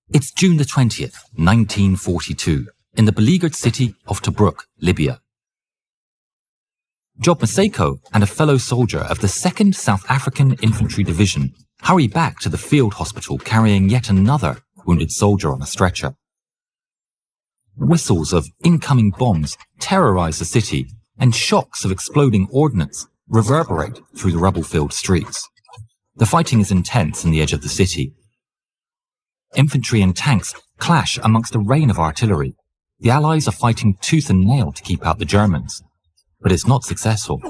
It's June the 20th, 1942, in the beleaguered city of Tobruk, Libya. Job Maseko and a fellow soldier of the 2nd South African Infantry Division hurry back to the field hospital carrying yet another wounded soldier on a stretcher. Whistles of incoming bombs terrorize the city, and shocks of exploding ordnance reverberate through the rubble-filled streets. The fighting is intense in the edge of the city. Infantry and tanks clash amongst a rain of artillery. The Allies are fighting tooth and nail to keep out the Germans, but it's not successful.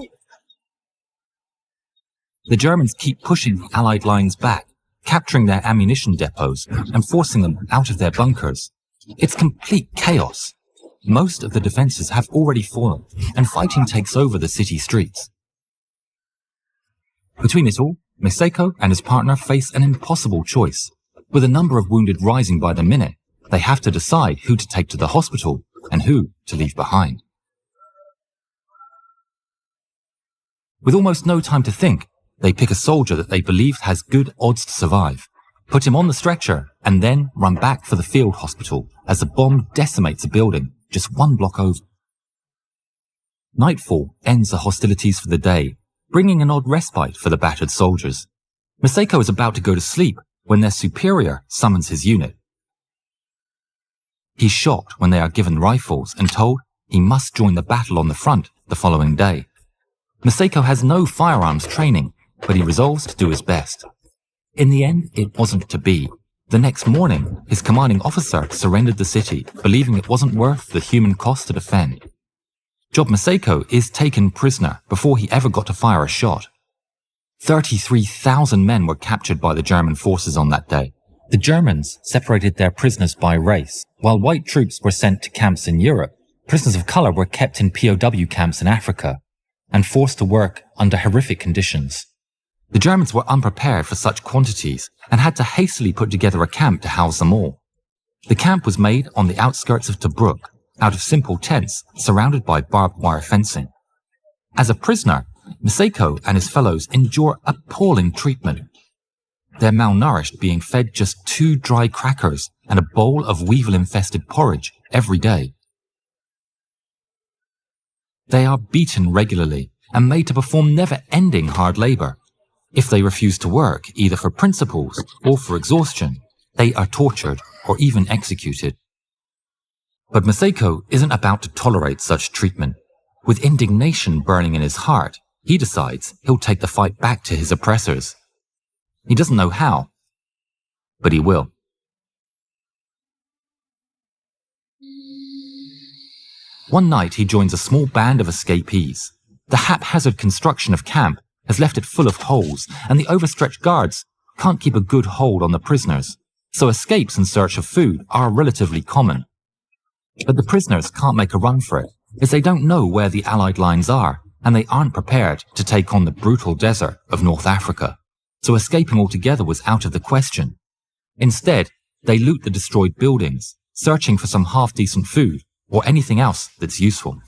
The Germans keep pushing the Allied lines back, capturing their ammunition depots and forcing them out of their bunkers. It's complete chaos. Most of the defences have already fallen, and fighting takes over the city streets. Between it all, Maseko and his partner face an impossible choice. With a number of wounded rising by the minute, they have to decide who to take to the hospital and who to leave behind. With almost no time to think, they pick a soldier that they believe has good odds to survive, put him on the stretcher, and then run back for the field hospital as the bomb decimates a building just 1 block over. Nightfall ends the hostilities for the day, bringing an odd respite for the battered soldiers. Maseko is about to go to sleep when their superior summons his unit. He's shocked when they are given rifles and told he must join the battle on the front the following day. Maseko has no firearms training, but he resolves to do his best. In the end, it wasn't to be. The next morning, his commanding officer surrendered the city, believing it wasn't worth the human cost to defend. Job Maseko is taken prisoner before he ever got to fire a shot. 33,000 men were captured by the German forces on that day. The Germans separated their prisoners by race. While white troops were sent to camps in Europe, prisoners of colour were kept in POW camps in Africa and forced to work under horrific conditions. The Germans were unprepared for such quantities and had to hastily put together a camp to house them all. The camp was made on the outskirts of Tobruk, out of simple tents surrounded by barbed wire fencing. As a prisoner, Maseko and his fellows endure appalling treatment. They're malnourished, being fed just 2 dry crackers and a bowl of weevil-infested porridge every day. They are beaten regularly and made to perform never-ending hard labour. If they refuse to work, either for principles or for exhaustion, they are tortured or even executed. But Maseko isn't about to tolerate such treatment. With indignation burning in his heart, he decides he'll take the fight back to his oppressors. He doesn't know how, but he will. One night he joins a small band of escapees. The haphazard construction of camp has left it full of holes, and the overstretched guards can't keep a good hold on the prisoners, so escapes in search of food are relatively common. But the prisoners can't make a run for it, as they don't know where the Allied lines are, and they aren't prepared to take on the brutal desert of North Africa. So escaping altogether was out of the question. Instead, they loot the destroyed buildings, searching for some half-decent food or anything else that's useful.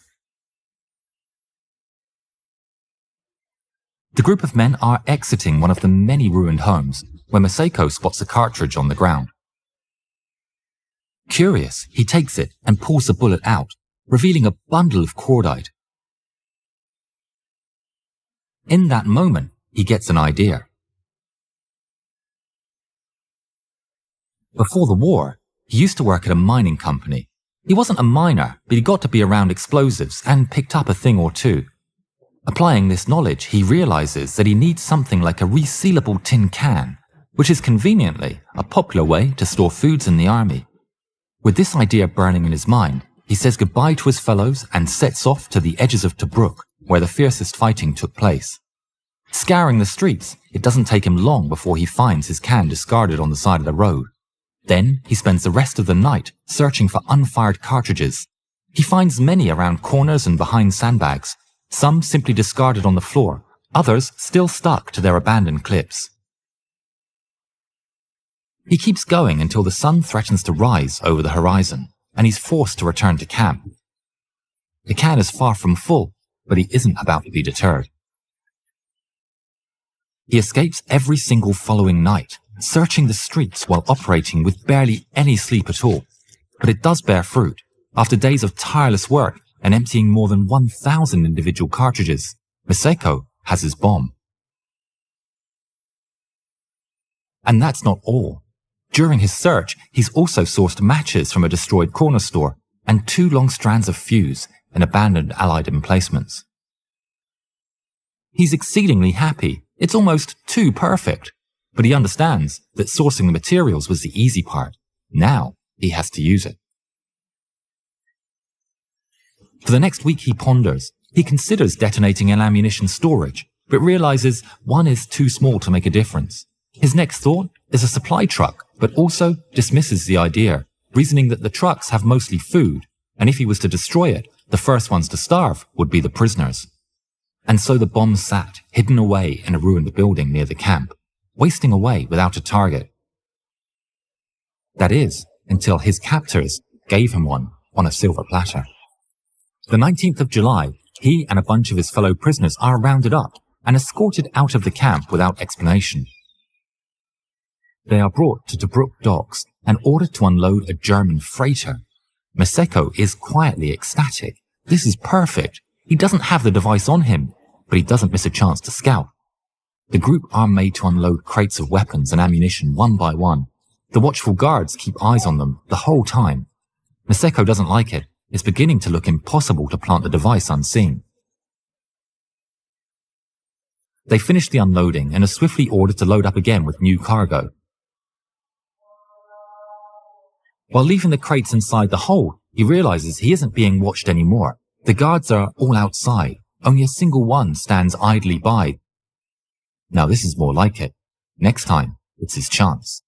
The group of men are exiting one of the many ruined homes when Maseko spots a cartridge on the ground. Curious, he takes it and pulls the bullet out, revealing a bundle of cordite. In that moment, he gets an idea. Before the war, he used to work at a mining company. He wasn't a miner, but he got to be around explosives and picked up a thing or two. Applying this knowledge, he realizes that he needs something like a resealable tin can, which is conveniently a popular way to store foods in the army. With this idea burning in his mind, he says goodbye to his fellows and sets off to the edges of Tobruk, where the fiercest fighting took place. Scouring the streets, it doesn't take him long before he finds his can discarded on the side of the road. Then he spends the rest of the night searching for unfired cartridges. He finds many around corners and behind sandbags, some simply discarded on the floor, others still stuck to their abandoned clips. He keeps going until the sun threatens to rise over the horizon, and he's forced to return to camp. The can is far from full, but he isn't about to be deterred. He escapes every single following night, searching the streets while operating with barely any sleep at all. But it does bear fruit. After days of tireless work and emptying more than 1,000 individual cartridges, Miseko has his bomb. And that's not all. During his search, he's also sourced matches from a destroyed corner store and 2 long strands of fuse in abandoned Allied emplacements. He's exceedingly happy. It's almost too perfect. But he understands that sourcing the materials was the easy part. Now he has to use it. For the next week he ponders. He considers detonating an ammunition storage, but realizes one is too small to make a difference. His next thought is a supply truck, but also dismisses the idea, reasoning that the trucks have mostly food, and if he was to destroy it, the first ones to starve would be the prisoners. And so the bomb sat, hidden away in a ruined building near the camp, wasting away without a target. That is, until his captors gave him one on a silver platter. The 19th of July, he and a bunch of his fellow prisoners are rounded up and escorted out of the camp without explanation. They are brought to Tobruk docks and ordered to unload a German freighter. Miseko is quietly ecstatic. This is perfect. He doesn't have the device on him, but he doesn't miss a chance to scout. The group are made to unload crates of weapons and ammunition one by one. The watchful guards keep eyes on them the whole time. Miseko doesn't like it. It's beginning to look impossible to plant the device unseen. They finish the unloading and are swiftly ordered to load up again with new cargo. While leaving the crates inside the hold, he realizes he isn't being watched anymore. The guards are all outside. Only a single one stands idly by. Now this is more like it. Next time, it's his chance.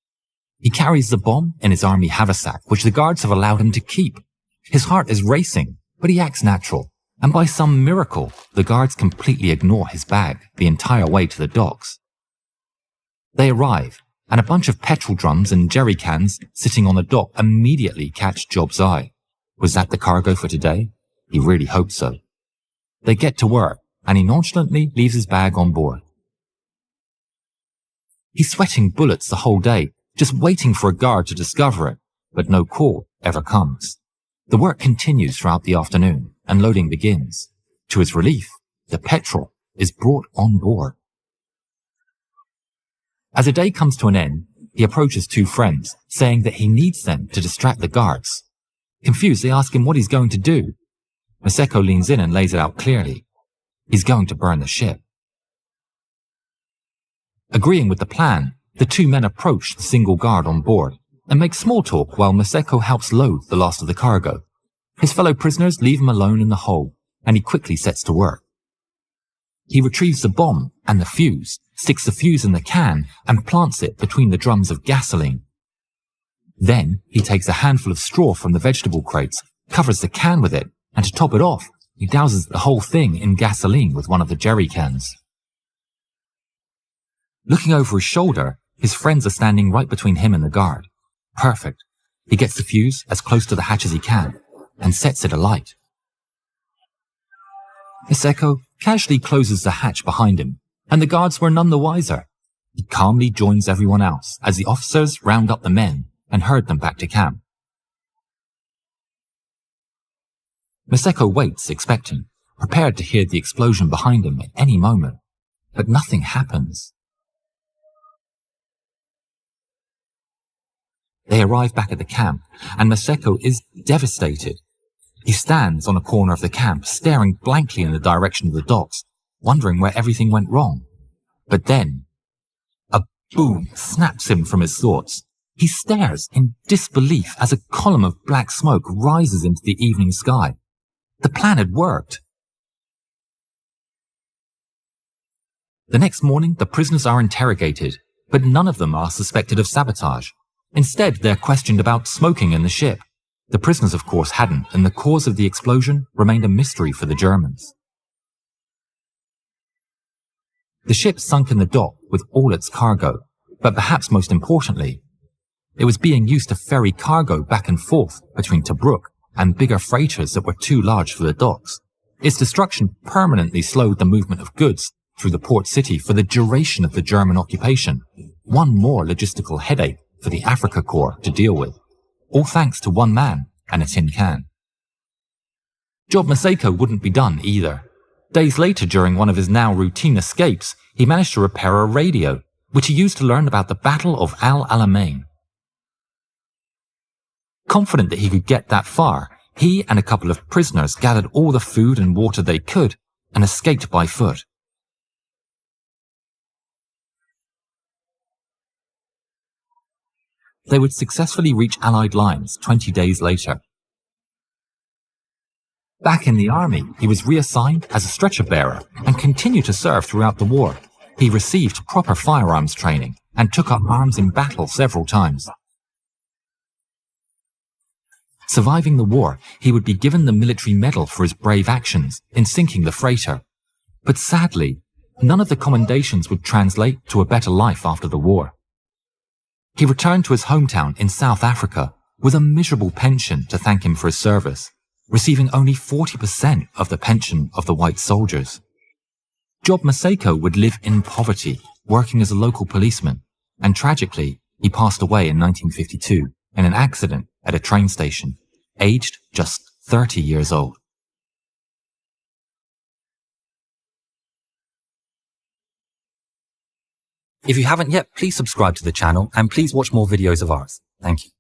He carries the bomb in his army haversack, which the guards have allowed him to keep. His heart is racing, but he acts natural. And by some miracle, the guards completely ignore his bag the entire way to the docks. They arrive, and a bunch of petrol drums and jerry cans sitting on the dock immediately catch Job's eye. Was that the cargo for today? He really hoped so. They get to work, and he nonchalantly leaves his bag on board. He's sweating bullets the whole day, just waiting for a guard to discover it, but no call ever comes. The work continues throughout the afternoon, and loading begins. To his relief, the petrol is brought on board. As the day comes to an end, he approaches 2 friends, saying that he needs them to distract the guards. Confused, they ask him what he's going to do. Miseko leans in and lays it out clearly. He's going to burn the ship. Agreeing with the plan, the 2 men approach the single guard on board and make small talk while Miseko helps load the last of the cargo. His fellow prisoners leave him alone in the hold, and he quickly sets to work. He retrieves the bomb and the fuse, sticks the fuse in the can, and plants it between the drums of gasoline. Then he takes a handful of straw from the vegetable crates, covers the can with it, and to top it off, he douses the whole thing in gasoline with one of the jerry cans. Looking over his shoulder, his friends are standing right between him and the guard. Perfect. He gets the fuse as close to the hatch as he can, and sets it alight. Miseko casually closes the hatch behind him, and the guards were none the wiser. He calmly joins everyone else as the officers round up the men and herd them back to camp. Miseko waits, expectant, prepared to hear the explosion behind him at any moment, but nothing happens. They arrive back at the camp, and Miseko is devastated. He stands on a corner of the camp, staring blankly in the direction of the docks, wondering where everything went wrong. But then, a boom snaps him from his thoughts. He stares in disbelief as a column of black smoke rises into the evening sky. The plan had worked. The next morning, the prisoners are interrogated, but none of them are suspected of sabotage. Instead, they're questioned about smoking in the ship. The prisoners, of course, hadn't, and the cause of the explosion remained a mystery for the Germans. The ship sunk in the dock with all its cargo, but perhaps most importantly, it was being used to ferry cargo back and forth between Tobruk and bigger freighters that were too large for the docks. Its destruction permanently slowed the movement of goods through the port city for the duration of the German occupation, One more logistical headache for the Africa Corps to deal with, all thanks to one man and a tin can. Job Maseko wouldn't be done either. Days later, during one of his now routine escapes, he managed to repair a radio, which he used to learn about the Battle of Al Alamein. Confident that he could get that far, he and a couple of prisoners gathered all the food and water they could and escaped by foot. They would successfully reach Allied lines 20 days later. Back in the army, he was reassigned as a stretcher bearer and continued to serve throughout the war. He received proper firearms training and took up arms in battle several times. Surviving the war, he would be given the military medal for his brave actions in sinking the freighter. But sadly, none of the commendations would translate to a better life after the war. He returned to his hometown in South Africa with a miserable pension to thank him for his service, receiving only 40% of the pension of the white soldiers. Job Maseko would live in poverty, working as a local policeman, and tragically, he passed away in 1952 in an accident at a train station, aged just 30 years old. If you haven't yet, please subscribe to the channel and please watch more videos of ours. Thank you.